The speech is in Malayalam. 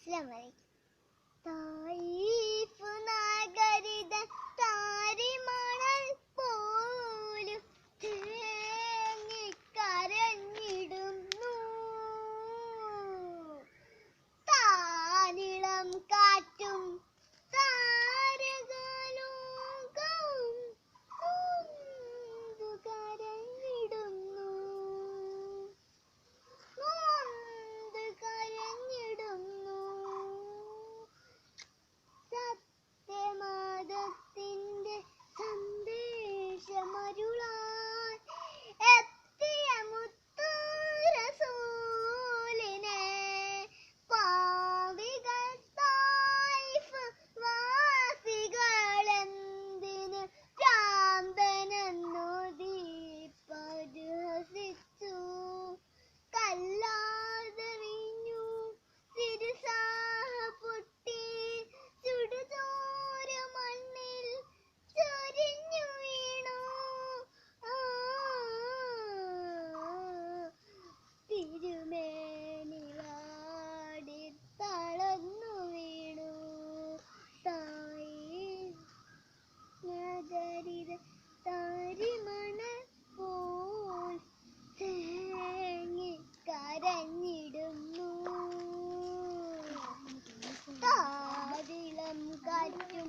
അസ്സലാമു തായിഫ് നഗരിത താരിമണൽ പോലും തേങ്ങിക്കരഞ്ഞിടുന്നു. താനിളം കാറ്റും താരകലോകവും നൊന്തു കരഞ്ഞിടുന്നു. സത്യമതത്തിന്റെ സന്ദേശമരുളാൻ എത്തിയ മുത്ത് റസൂലിനെ പാവികൾ തായിഫ് വാസികളെന്തിന് ഭ്രാന്തനെന്നു പരിഹസിച്ചു. കല്ലാതെറിഞ്ഞു തിരുസാഹ പൊട്ടി ചുടുചോര മണ്ണിൽ ചൊരിഞ്ഞു വീണു. തിരുമേനി വാടി തളർന്നു വീണു. തായിഫ് നഗരിത താരിമണൽ പോൽ കരഞ്ഞിടുന്നു. താരിളം കാറ്റും